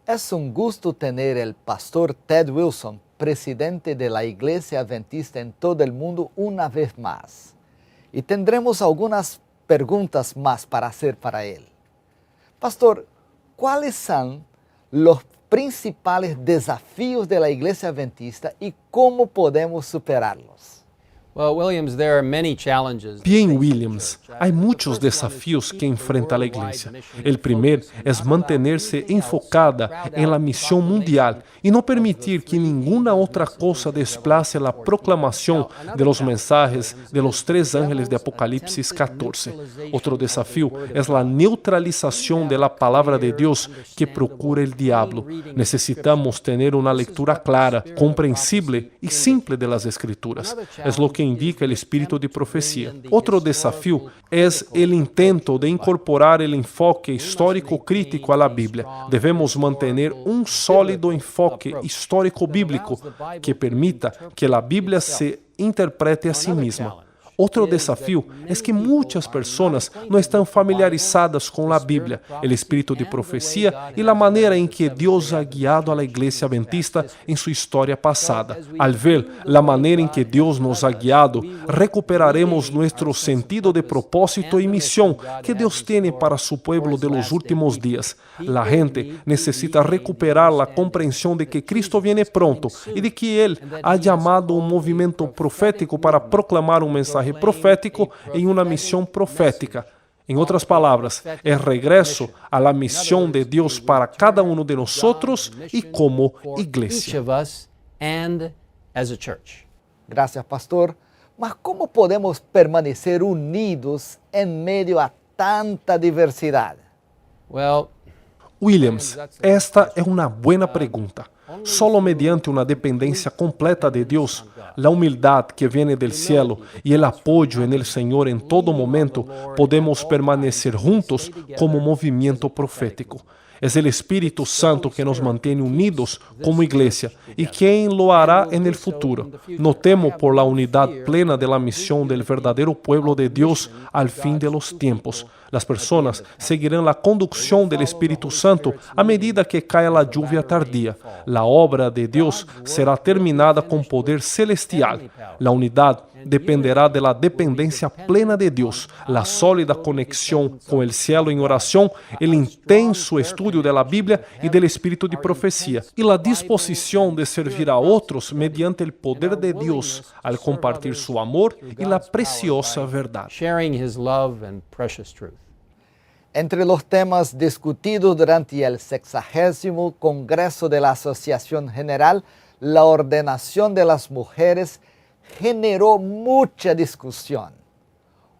Es un gusto tener el pastor Ted Wilson, presidente de la Iglesia Adventista en todo el mundo, una vez más. Y tendremos algunas preguntas más para hacer para él. Pastor, ¿cuáles son los principales desafíos de la Iglesia Adventista y cómo podemos superarlos? Bien, Williams, hay muchos desafíos que enfrenta la Iglesia. El primer es mantenerse enfocada en la misión mundial y no permitir que ninguna otra cosa desplace la proclamación de los mensajes de los 3 ángeles de Apocalipsis 14. Otro desafío es la neutralización de la palabra de Dios que procura el diablo. Necesitamos tener una lectura clara, comprensible y simple de las Escrituras. Es lo que indica el espíritu de profecía. Otro desafío es el intento de incorporar el enfoque histórico-crítico a la Biblia. Debemos mantener un sólido enfoque histórico-bíblico que permita que la Biblia se interprete a sí misma. Otro desafío es que muchas personas no están familiarizadas con la Biblia, el espíritu de profecía y la manera en que Dios ha guiado a la Iglesia Adventista en su historia pasada. Al ver la manera en que Dios nos ha guiado, recuperaremos nuestro sentido de propósito y misión que Dios tiene para su pueblo de los últimos días. La gente necesita recuperar la comprensión de que Cristo viene pronto y de que Él ha llamado un movimiento profético para proclamar un mensaje profético en una misión profética. En otras palabras, el regreso a la misión de Dios para cada uno de nosotros y como iglesia. Gracias, pastor. Mas ¿cómo podemos permanecer unidos en medio a tanta diversidad? Williams, esta es una buena pregunta. Solo mediante una dependencia completa de Dios, la humildad que viene del cielo y el apoyo en el Señor en todo momento, podemos permanecer juntos como movimiento profético. Es el Espíritu Santo que nos mantiene unidos como iglesia y quien lo hará en el futuro. No temo por la unidad plena de la misión del verdadero pueblo de Dios al fin de los tiempos. Las personas seguirán la conducción del Espíritu Santo a medida que cae la lluvia tardía. La obra de Dios será terminada con poder celestial. La unidad dependerá de la dependencia plena de Dios, la sólida conexión con el cielo en oración, el intenso estudio de la Biblia y del espíritu de profecía, y la disposición de servir a otros mediante el poder de Dios al compartir su amor y la preciosa verdad. Entre los temas discutidos durante el 60º Congreso de la Asociación General, la ordenación de las mujeres generó mucha discusión.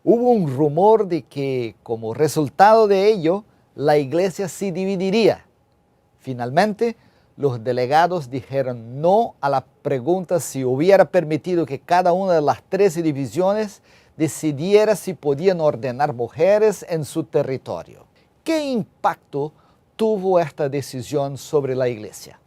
Hubo un rumor de que, como resultado de ello, la iglesia se dividiría. Finalmente, los delegados dijeron no a la pregunta si hubiera permitido que cada una de las 13 divisiones decidiera si podían ordenar mujeres en su territorio. ¿Qué impacto tuvo esta decisión sobre la iglesia?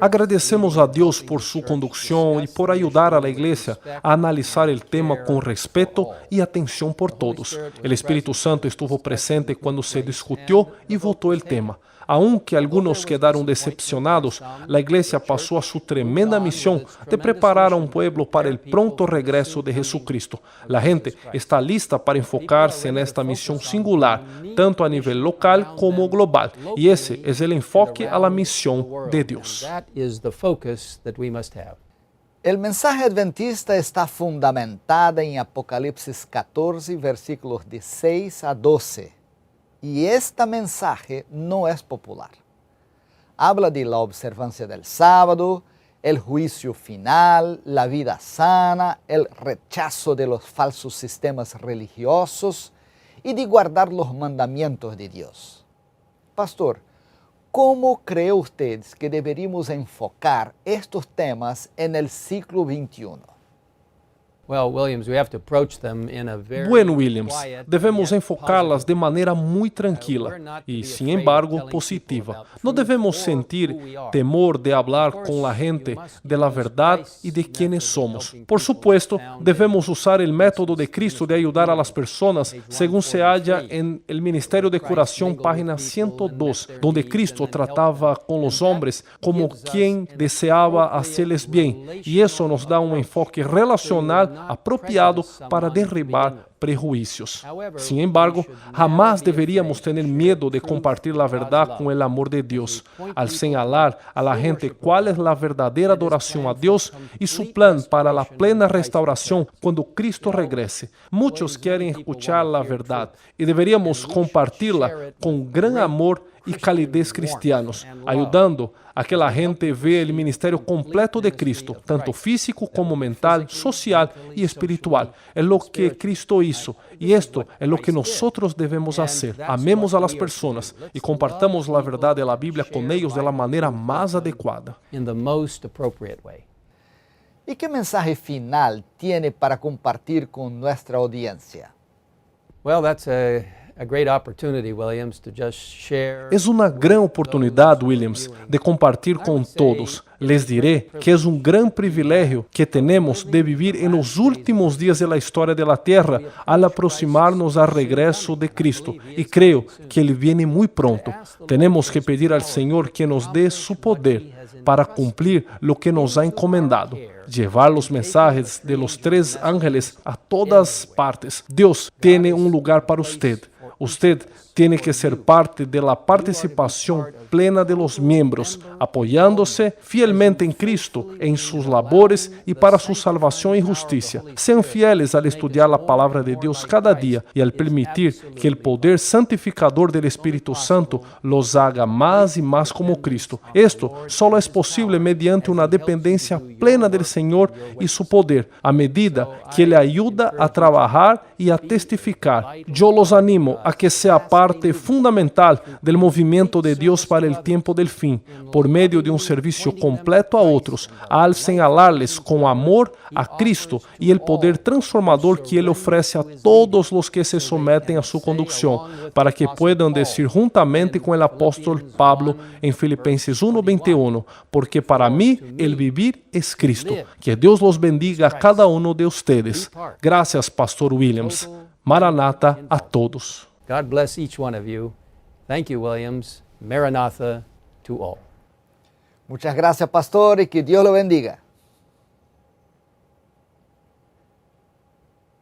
Agradecemos a Dios por su conducción y por ayudar a la iglesia a analizar el tema con respeto y atención por todos. El Espíritu Santo estuvo presente cuando se discutió y votó el tema. Aunque algunos quedaron decepcionados, la iglesia pasó a su tremenda misión de preparar a un pueblo para el pronto regreso de Jesucristo. La gente está lista para enfocarse en esta misión singular, tanto a nivel local como global, y ese es el enfoque a la misión de Dios. El mensaje adventista está fundamentado en Apocalipsis 14, versículos de 6 a 12. Y este mensaje no es popular. Habla de la observancia del sábado, el juicio final, la vida sana, el rechazo de los falsos sistemas religiosos y de guardar los mandamientos de Dios. Pastor, ¿cómo cree usted que deberíamos enfocar estos temas en el siglo XXI? Bueno, Williams, devemos enfocá-las de maneira muito tranquila e, sin embargo, positiva. Não devemos sentir temor de hablar com a gente de la verdade e de quienes somos. Por supuesto, devemos usar o método de Cristo de ayudar a las personas, según se halla en el Ministerio de Curación, página 102, donde Cristo trataba con los hombres como quien deseaba hacerles bien, y eso nos da un enfoque relacional apropiado para derribar prejuicios. Sin embargo, jamás deberíamos tener miedo de compartir la verdad con el amor de Dios, al señalar a la gente cuál es la verdadera adoración a Dios y su plan para la plena restauración cuando Cristo regrese. Muchos quieren escuchar la verdad y deberíamos compartirla con gran amor y calidez cristianos, ayudando a que la gente vea el ministerio completo de Cristo, tanto físico como mental, social y espiritual. Es lo que Cristo hizo y esto es lo que nosotros debemos hacer. Amemos a las personas y compartamos la verdad de la Biblia con ellos de la manera más adecuada. ¿Y qué mensaje final tiene para compartir con nuestra audiencia? Es una gran oportunidad, Williams, de compartir con todos. Les diré que es un gran privilegio que tenemos de vivir en los últimos días de la historia de la tierra al aproximarnos al regreso de Cristo. Y creo que Él viene muy pronto. Tenemos que pedir al Señor que nos dé su poder para cumplir lo que nos ha encomendado. Llevar los mensajes de los 3 ángeles a todas partes. Dios tiene un lugar para usted. Usted tiene que ser parte de la participación plena de los miembros, apoyándose fielmente en Cristo, en sus labores y para su salvación y justicia. Sean fieles al estudiar la palabra de Dios cada día y al permitir que el poder santificador del Espíritu Santo los haga más y más como Cristo. Esto solo es posible mediante una dependencia plena del Señor y su poder, a medida que le ayuda a trabajar y a testificar. Yo los animo a que sea parte fundamental del movimiento de Dios para el tiempo del fin, por medio de un servicio completo a otros, al señalarles con amor a Cristo y el poder transformador que Él ofrece a todos los que se someten a su conducción, para que puedan decir juntamente con el apóstol Pablo en Filipenses 1:21, porque para mí el vivir es Cristo. Que Dios los bendiga a cada uno de ustedes. Gracias, Pastor Williams. Maranata a todos. God bless each one of you. Thank you, Williams. Maranatha to all. Muchas gracias, pastor, y que Dios lo bendiga.